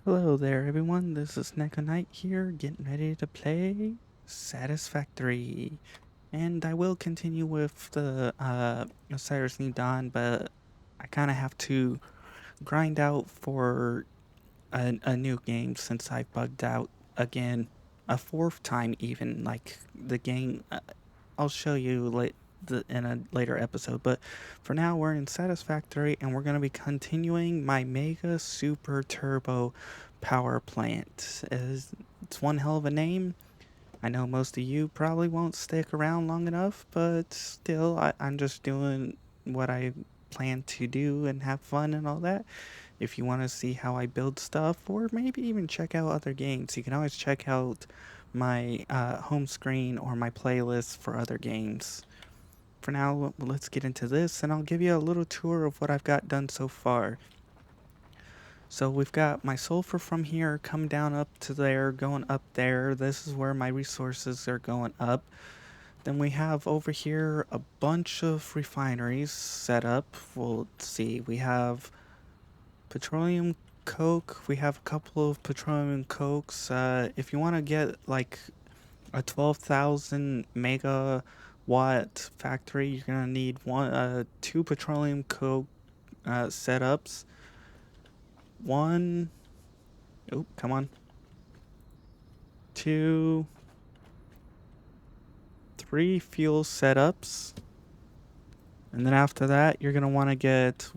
Hello there, everyone. This is Neko here, getting ready to play Satisfactory. And I will continue with the Osiris New Dawn, but I kind of have to grind out for a new game since I bugged out again a fourth time, even. Like, the game, I'll show you in a later episode, but for now, we're in Satisfactory and we're going to be continuing my Mega Super Turbo Power Plant. It's one hell of a name. I know most of you probably won't stick around long enough, but still, I'm just doing what I plan to do and have fun and all that. If you want to see how I build stuff, or maybe even check out other games, you can always check out my home screen or my playlist for other games. For now, let's get into this, and I'll give you a little tour of what I've got done so far. So we've got my sulfur from here come down up to there, going up there. This is where my resources are going up. Then we have over here a bunch of refineries set up. We'll see. We have petroleum coke. We have a couple of petroleum cokes. If you want to get like a 12,000 megawatt factory, you're gonna need two petroleum coke setups. One, oh, come on. Two, three fuel setups. And then after that, you're gonna want to get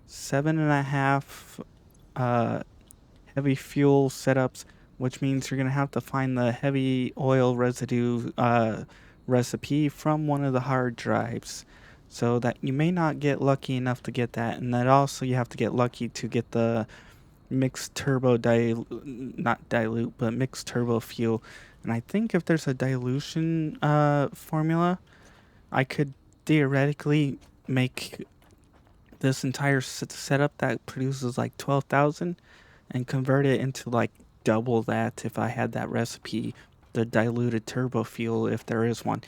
7.5 heavy fuel setups, which means you're gonna have to find the heavy oil residue recipe from one of the hard drives. So that you may not get lucky enough to get that, and that also you have to get lucky to get the mixed turbo not dilute, but mixed turbo fuel. And I think if there's a dilution formula, I could theoretically make this entire setup that produces like 12,000 and convert it into like double that if I had that recipe, the diluted turbo fuel if there is one.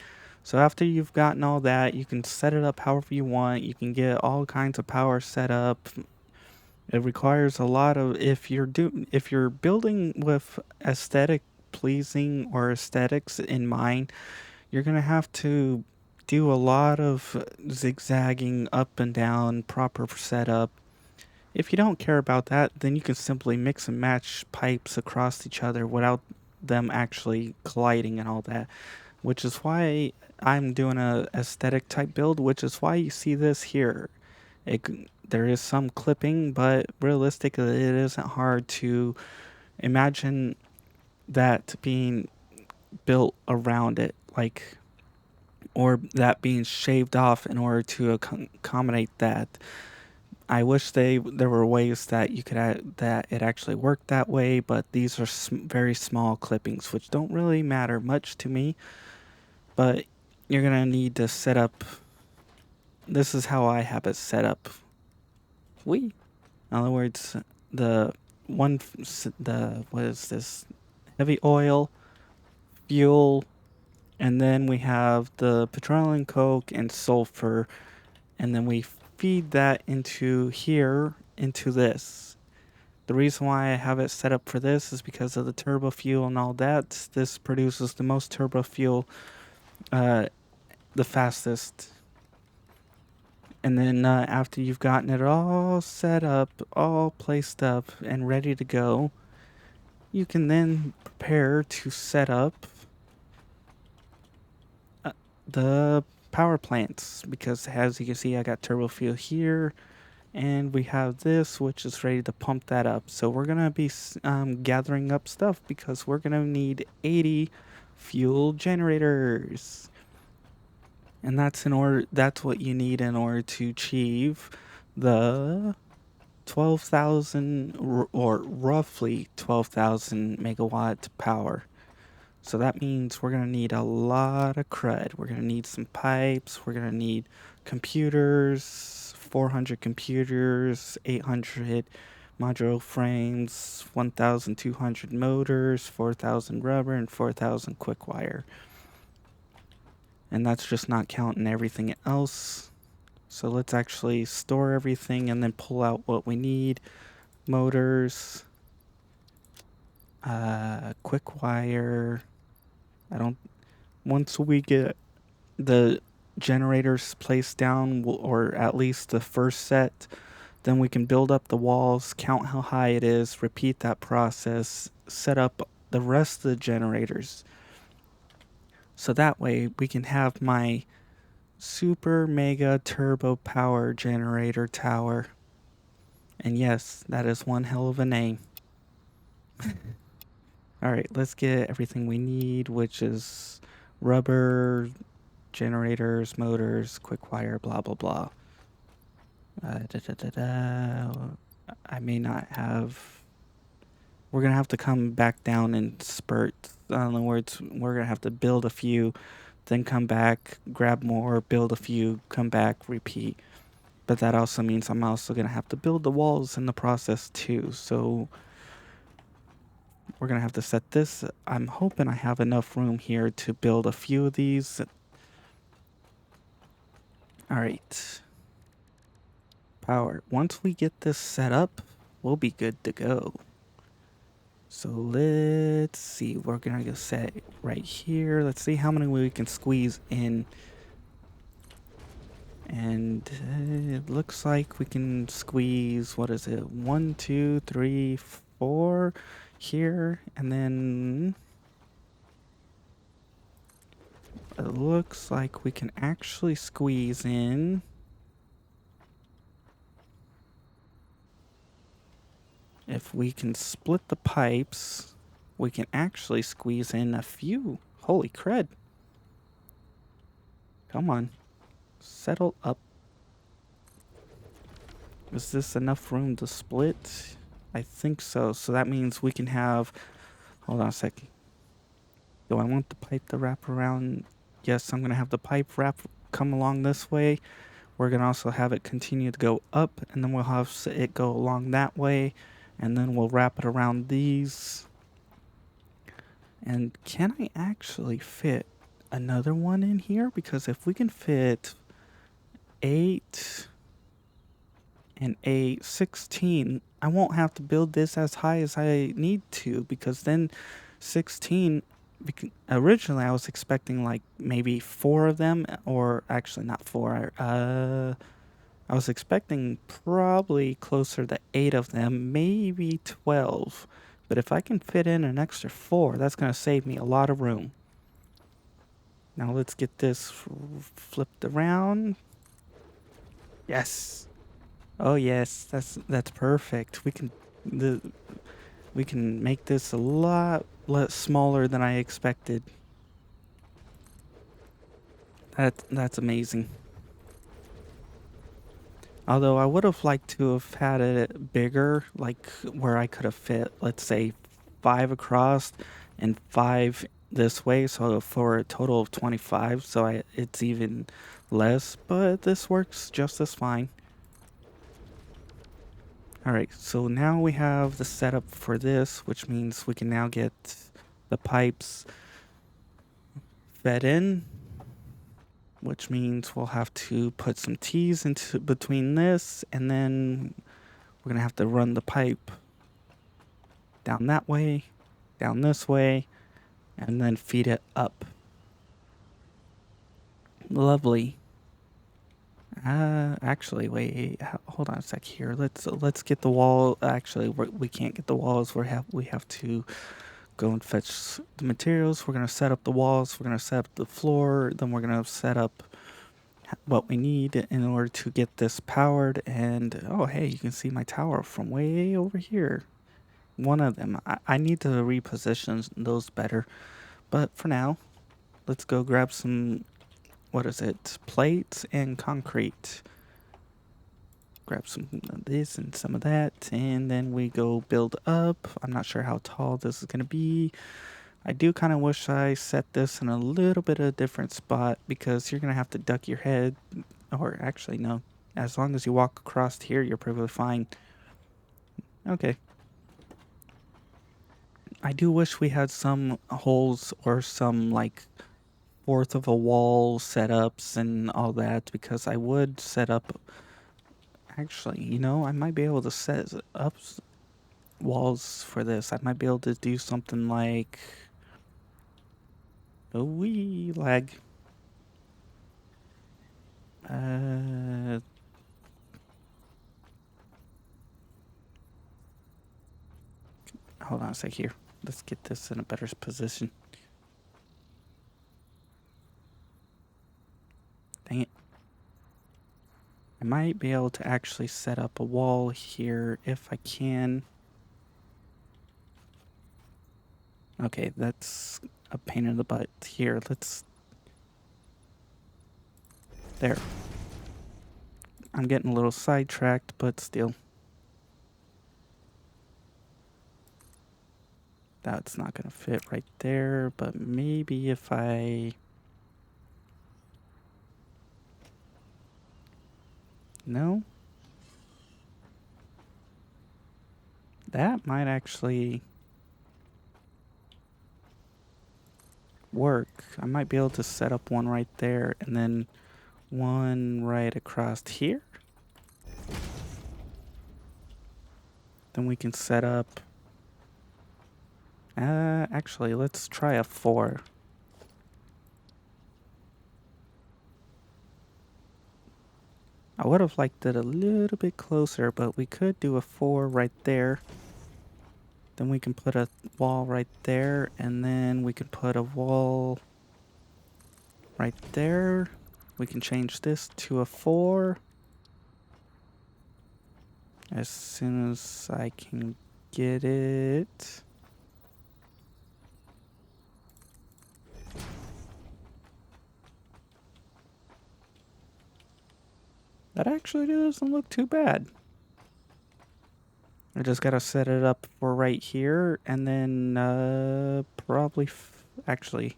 So after you've gotten all that, you can set it up however you want. You can get all kinds of power set up. It requires a lot of if you're building with aesthetic pleasing or aesthetics in mind, you're going to have to do a lot of zigzagging up and down, proper setup. If you don't care about that, then you can simply mix and match pipes across each other without them actually colliding and all that, which is why I'm doing a aesthetic type build, which is why you see this here. It, there is some clipping, but realistically, it isn't hard to imagine that being built around it, like, or that being shaved off in order to accommodate that. I wish there were ways that you could that it actually worked that way, but these are very small clippings, which don't really matter much to me. But you're gonna need to set up. This is how I have it set up. In other words, the what is this? Heavy oil, fuel, and then we have the petroleum coke and sulfur, and then we feed that into here, into this. The reason why I have it set up for this is because of the turbo fuel and all that. This produces the most turbo fuel, the fastest. And then after you've gotten it all set up, all placed up and ready to go, you can then prepare to set up the power plants, because as you can see, I got turbo fuel here, and we have this, which is ready to pump that up. So we're gonna be gathering up stuff because we're gonna need 80 fuel generators, and that's what you need in order to achieve the 12,000 or roughly 12,000 megawatt power. So that means we're going to need a lot of crud. We're going to need some pipes. We're going to need computers, 400 computers, 800 modular frames, 1,200 motors, 4,000 rubber, and 4,000 quick wire. And that's just not counting everything else. So let's actually store everything and then pull out what we need. Motors, quick wire. Once we get the generators placed down, or at least the first set, then we can build up the walls, count how high it is, repeat that process, set up the rest of the generators. So that way we can have my super mega turbo power generator tower. And yes, that is one hell of a name. Alright, let's get everything we need, which is rubber, generators, motors, quick wire, blah blah blah. I may not have. We're gonna have to come back down in spurts. In other words, we're gonna have to build a few, then come back, grab more, build a few, come back, repeat. But that also means I'm also gonna have to build the walls in the process too. So we're gonna have to set this. I'm hoping I have enough room here to build a few of these. All right. Power. Once we get this set up, we'll be good to go. So let's see. We're gonna go set right here. Let's see how many we can squeeze in. And it looks like we can squeeze, what is it? 1, 2, 3, 4 here. And then it looks like we can actually squeeze in. If we can split the pipes, we can actually squeeze in a few. Holy crud. Come on. Settle up. Is this enough room to split? I think so. So that means we can have... Hold on a second. Do I want the pipe to wrap around? Yes, I'm going to have the pipe come along this way. We're going to also have it continue to go up, and then we'll have it go along that way, and then we'll wrap it around these. And can I actually fit another one in here? Because if we can fit 8 and 8, 16, I won't have to build this as high as I need to, because then 16, originally I was expecting like maybe 4 of them, or actually not 4, I was expecting probably closer to 8 of them, maybe 12. But if I can fit in an extra 4, that's going to save me a lot of room. Now let's get this flipped around. Yes. Oh yes, that's perfect. We can make this a lot less smaller than I expected. That's amazing. Although I would have liked to have had it bigger, like where I could have fit, let's say, 5 across and 5 this way, so for a total of 25, so it's even less, but this works just as fine. Alright, so now we have the setup for this, which means we can now get the pipes fed in, which means we'll have to put some T's into between this, and then we're going to have to run the pipe down that way, down this way, and then feed it up. Lovely. Actually, wait. Hold on a sec here. Let's get the wall. Actually, we can't get the walls. We have to go and fetch the materials. We're gonna set up the walls. We're gonna set up the floor. Then we're gonna set up what we need in order to get this powered. And oh, hey, you can see my tower from way over here. One of them. I need to reposition those better. But for now, let's go grab some, what is it, plates and concrete. Grab some of this and some of that, and then we go build up. I'm not sure how tall this is going to be. I do kind of wish I set this in a little bit of a different spot, because you're going to have to duck your head. Or actually, no. As long as you walk across here, you're perfectly fine. Okay. I do wish we had some holes or some, like, fourth of a wall setups and all that, because I would set up. Actually, I might be able to set up walls for this. I might be able to do something like a wee lag. Hold on a sec here. Let's get this in a better position. Dang it. I might be able to actually set up a wall here if I can. Okay, that's a pain in the butt. Here, there. I'm getting a little sidetracked, but still. That's not going to fit right there, but maybe if I... No? That might actually work. I might be able to set up one right there and then one right across here. Then we can set up... actually, let's try a 4. I would have liked it a little bit closer, but we could do a 4 right there. Then we can put a wall right there, and then we can put a wall right there. We can change this to a 4. As soon as I can get it. That actually doesn't look too bad. I just gotta set it up for right here, and then probably actually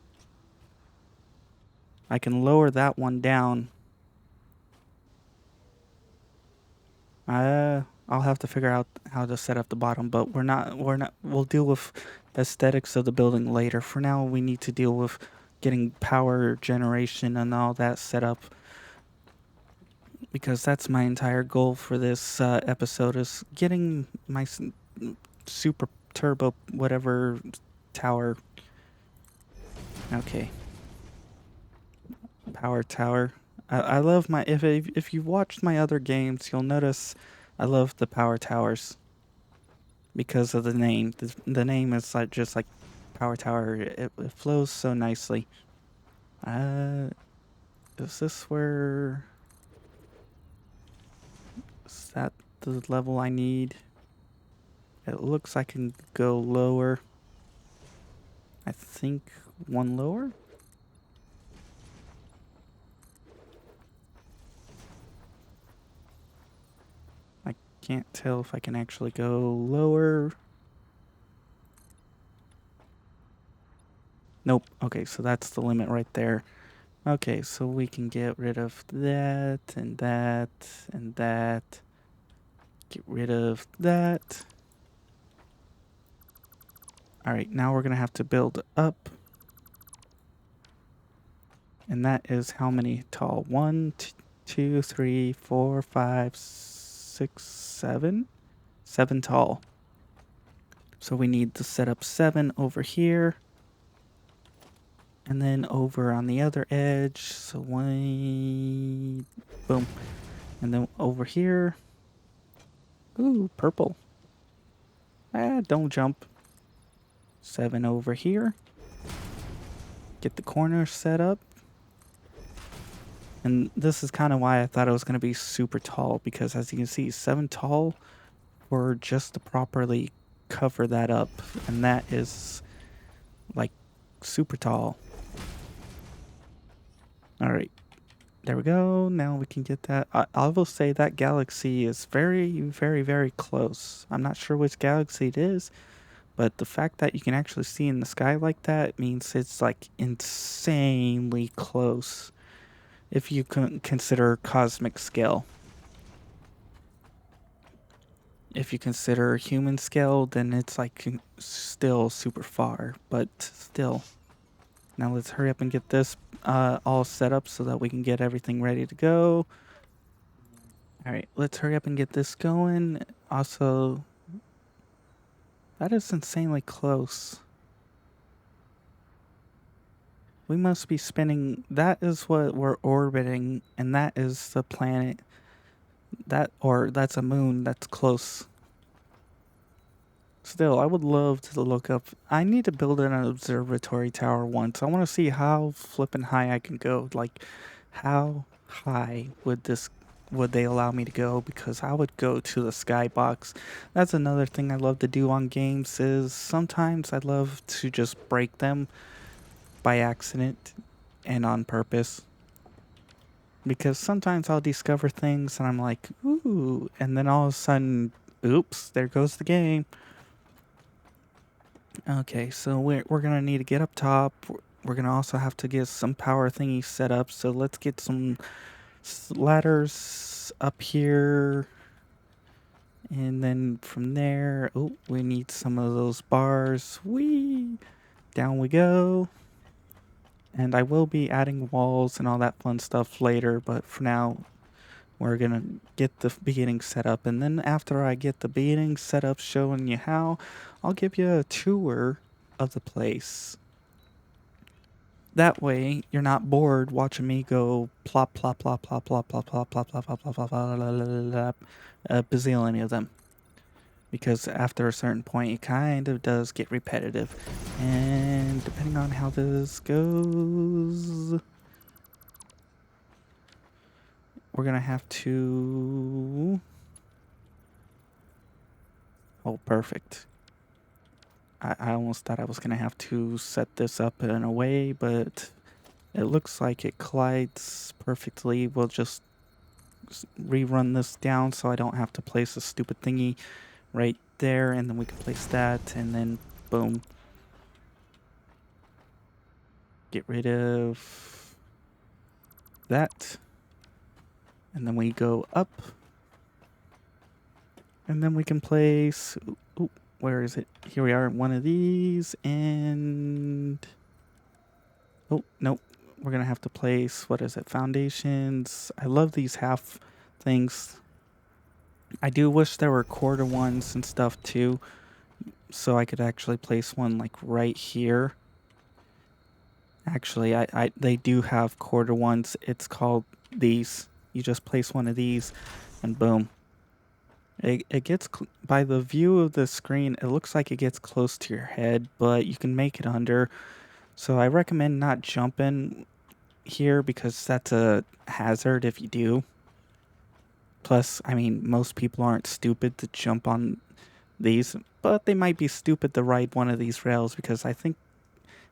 I can lower that one down. I'll have to figure out how to set up the bottom, but we'll deal with aesthetics of the building later. For now, we need to deal with getting power generation and all that set up, because that's my entire goal for this episode, is getting my super turbo whatever tower. Okay. Power tower. I love my... If you've watched my other games, you'll notice I love the power towers because of the name. The name is like just like power tower. It flows so nicely. Is this where... Is that the level I need? It looks I can go lower. I think one lower? I can't tell if I can actually go lower. Nope. Okay, so that's the limit right there. Okay, so we can get rid of that and that and that. Get rid of that. Alright, now we're going to have to build up. And that is how many tall? 1, 2, 3, 4, 5, 6, 7? 7 tall. So we need to set up 7 over here. And then over on the other edge. So 1... Boom. And then over here. Ooh, purple. Don't jump. 7 over here. Get the corner set up. And this is kind of why I thought it was going to be super tall, because as you can see, 7 tall for just to properly cover that up. And that is like super tall. Alright. There we go. Now we can get that. I will say that galaxy is very, very, very close. I'm not sure which galaxy it is, but the fact that you can actually see in the sky like that means it's like insanely close if you can consider cosmic scale. If you consider human scale, then it's like still super far, but still. Now let's hurry up and get this all set up so that we can get everything ready to go. Alright, let's hurry up and get this going. Also, that is insanely close. We must be spinning. That is what we're orbiting, and that is the planet. That's a moon that's close. Still, I would love to look up. I need to build an observatory tower once. I want to see how flippin' high I can go. Like, how high would they allow me to go? Because I would go to the skybox. That's another thing I love to do on games is sometimes I love to just break them by accident and on purpose. Because sometimes I'll discover things and I'm like, ooh, and then all of a sudden, oops, there goes the game. Okay, so we're gonna need to get up top. We're gonna also have to get some power thingies set up. So let's get some ladders up here. And then from there, oh, we need some of those bars. Whee! Down we go. And I will be adding walls and all that fun stuff later, but for now, we're gonna get the beginning set up. And then after I get the beginning set up showing you how, I'll give you a tour of the place. That way, you're not bored watching me go plop, plop, plop, plop, plop, plop, plop, plop, plop, plop, plop, plop, plop, a bazillion of them. Because after a certain point, it kind of does get repetitive. And depending on how this goes, we're gonna have to... Oh, perfect. I almost thought I was gonna have to set this up in a way, but it looks like it collides perfectly. We'll just rerun this down so I don't have to place a stupid thingy right there, and then we can place that, and then boom. Get rid of that. And then we go up. And then we can place... Ooh, where is it? Here we are, one of these, and... Oh, nope. We're going to have to place, what is it, foundations. I love these half things. I do wish there were quarter ones and stuff too, so I could actually place one like right here. Actually, they do have quarter ones. It's called these. You just place one of these, and boom. It gets, by the view of the screen, it looks like it gets close to your head, but you can make it under. So I recommend not jumping here because that's a hazard if you do. Plus, I mean, most people aren't stupid to jump on these, but they might be stupid to ride one of these rails because I think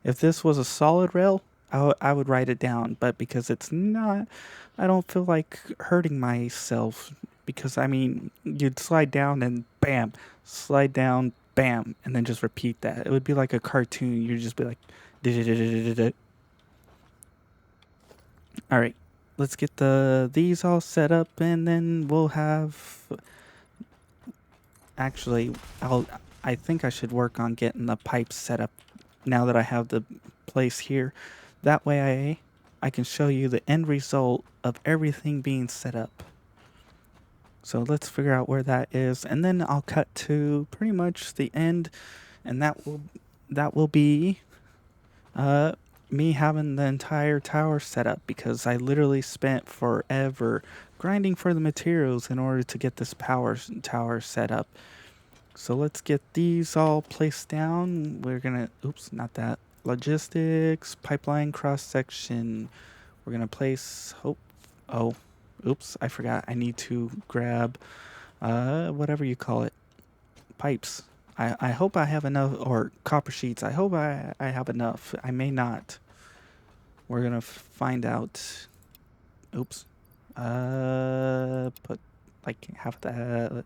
if this was a solid rail, I would write it down, but because it's not, I don't feel like hurting myself. Because, I mean, you'd slide down and bam, slide down, bam, and then just repeat that. It would be like a cartoon. You'd just be like, alright, let's get these all set up, and then we'll have... Actually, I think I should work on getting the pipes set up now that I have the place here. That way I can show you the end result of everything being set up. So let's figure out where that is, and then I'll cut to pretty much the end, and that will be me having the entire tower set up, because I literally spent forever grinding for the materials in order to get this power tower set up. So let's get these all placed down. We're gonna, oops, not that. Logistics, pipeline cross section. We're gonna place, oh, oops, I forgot. I need to grab, whatever you call it, pipes. I hope I have enough, or copper sheets. I hope I have enough. I may not. We're gonna find out. Oops. Put like half that.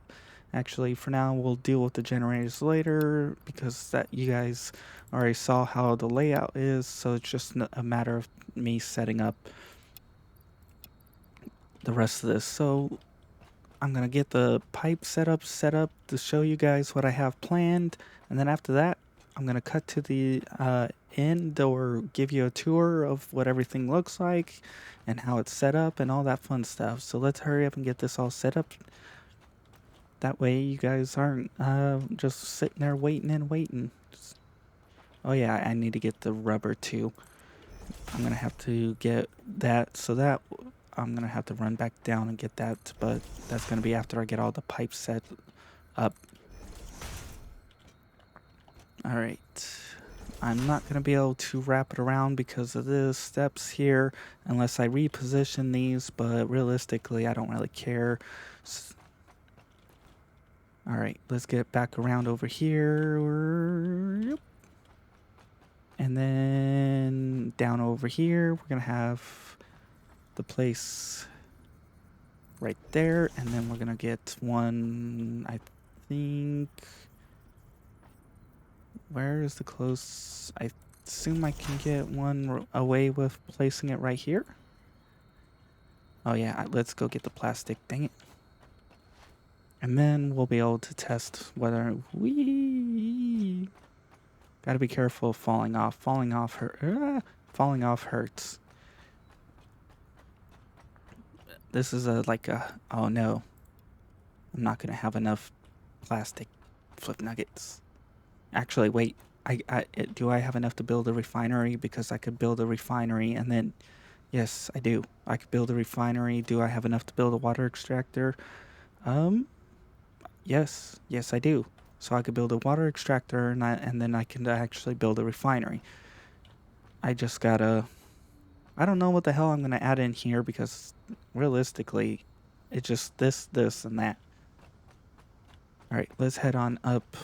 Actually, for now, we'll deal with the generators later because that you guys already saw how the layout is, so it's just a matter of me setting up the rest of this. So I'm gonna get the pipe set up to show you guys what I have planned, and then after that, I'm going to cut to the end or give you a tour of what everything looks like and how it's set up and all that fun stuff. So let's hurry up and get this all set up. That way you guys aren't just sitting there waiting and waiting. Oh yeah, I need to get the rubber too. I'm going to have to get that, so that I'm going to have to run back down and get that, but that's going to be after I get all the pipes set up. Alright. I'm not going to be able to wrap it around because of the steps here unless I reposition these, but realistically I don't really care. Alright, let's get back around over here. Yep. And then down over here, we're going to have the place right there. And then we're going to get one, I think. Where is the close? I assume I can get one away with placing it right here. Oh yeah, let's go get the plastic. Dang it. And then we'll be able to test whether we... Gotta be careful of falling off. Falling off hurts. This is oh no. I'm not gonna have enough plastic flip nuggets. Actually, wait. Do I have enough to build a refinery? Because I could build a refinery and then... Yes, I do. I could build a refinery. Do I have enough to build a water extractor? Yes. Yes, I do. So I could build a water extractor and then I can actually build a refinery. I just gotta... I don't know what the hell I'm gonna add in here because realistically, it's just this, and that. Alright, let's head on up.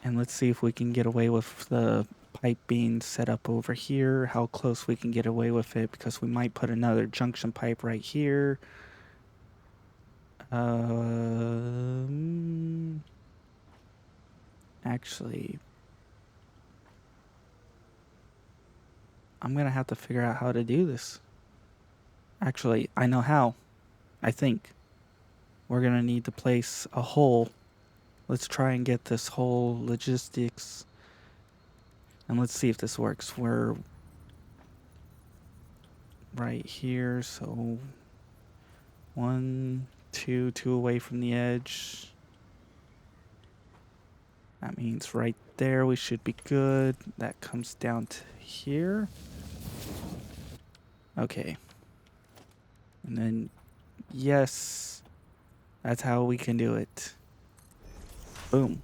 And let's see if we can get away with the pipe being set up over here. How close we can get away with it, because we might put another junction pipe right here. Actually, I'm gonna have to figure out how to do this. Actually, I know how. I think. We're gonna need to place a hole. Let's try and get this whole logistics. And let's see if this works. We're right here, so 1, 2 away from the edge. That means right there we should be good. That comes down to here. Okay. And then, yes, that's how we can do it. Boom.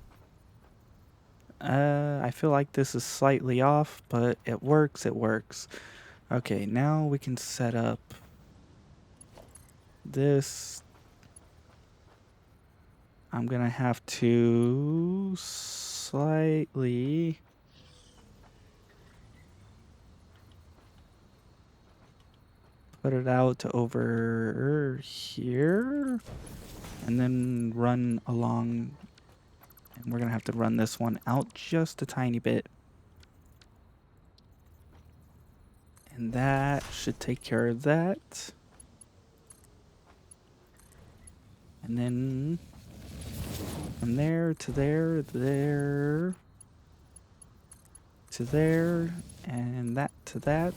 I feel like this is slightly off, but it works, Okay, now we can set up this. I'm gonna have to slightly put it out over here and then run along. And we're gonna have to run this one out just a tiny bit. And that should take care of that. And then from there to there, there to there, and that to that.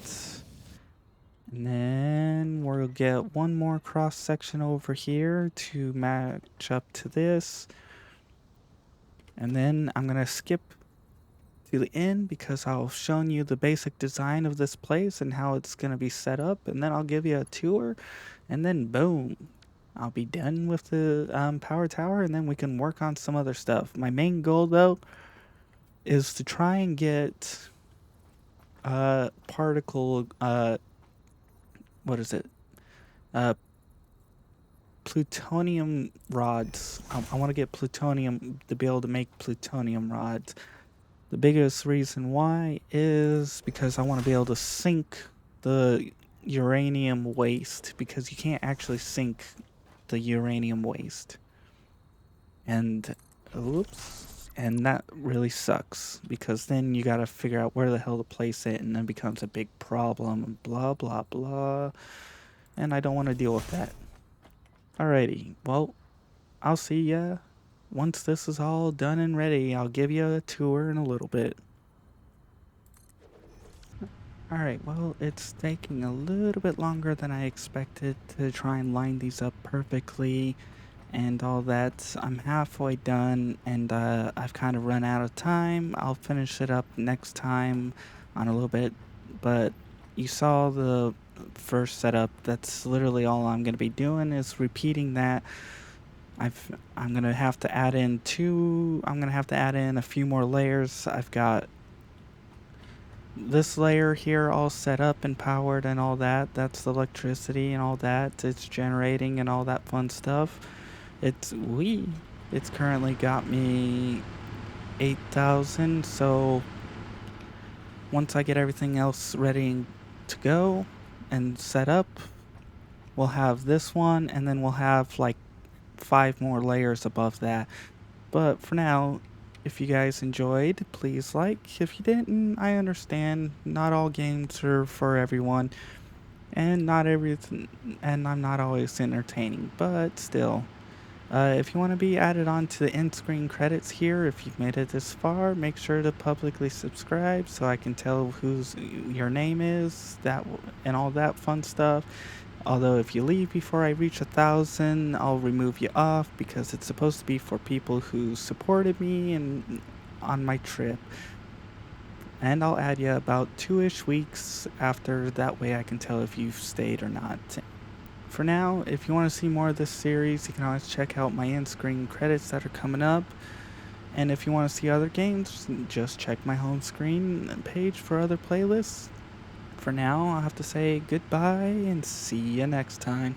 And then we'll get one more cross section over here to match up to this. And then I'm going to skip to the end because I'll show you the basic design of this place and how it's going to be set up. And then I'll give you a tour. And then boom, I'll be done with the power tower. And then we can work on some other stuff. My main goal, though, is to try and get particle... what is it? Plutonium rods. I want to get plutonium to be able to make plutonium rods. The biggest reason why is because I want to be able to sink the uranium waste, because you can't actually sink the uranium waste. And oops, and that really sucks, because then you got to figure out where the hell to place it, and then becomes a big problem, and blah blah blah. And I don't want to deal with that. Alrighty, well, I'll see ya once this is all done and ready, I'll give you a tour in a little bit. Alright, well, it's taking a little bit longer than I expected to try and line these up perfectly and all that. I'm halfway done and I've kind of run out of time. I'll finish it up next time on a little bit, but you saw the first setup. That's literally all I'm going to be doing is repeating that. I'm going to have to add in a few more layers. I've got this layer here all set up and powered and all that. That's the electricity and all that. It's generating and all that fun stuff. It's currently got me 8,000. So once I get everything else ready to go and set up, we'll have this one and then we'll have like 5 more layers above that. But for now, if you guys enjoyed, please like. If you didn't, I understand. Not all games are for everyone, and not everything, and I'm not always entertaining, but still. If you want to be added on to the end screen credits here, if you've made it this far, make sure to publicly subscribe so I can tell whose your name is, and all that fun stuff. Although if you leave before I reach 1,000, I'll remove you off because it's supposed to be for people who supported me and on my trip. And I'll add you about 2-ish weeks after, that way I can tell if you've stayed or not. For now, if you want to see more of this series, you can always check out my end screen credits that are coming up. And if you want to see other games, just check my home screen page for other playlists. For now, I'll have to say goodbye and see you next time.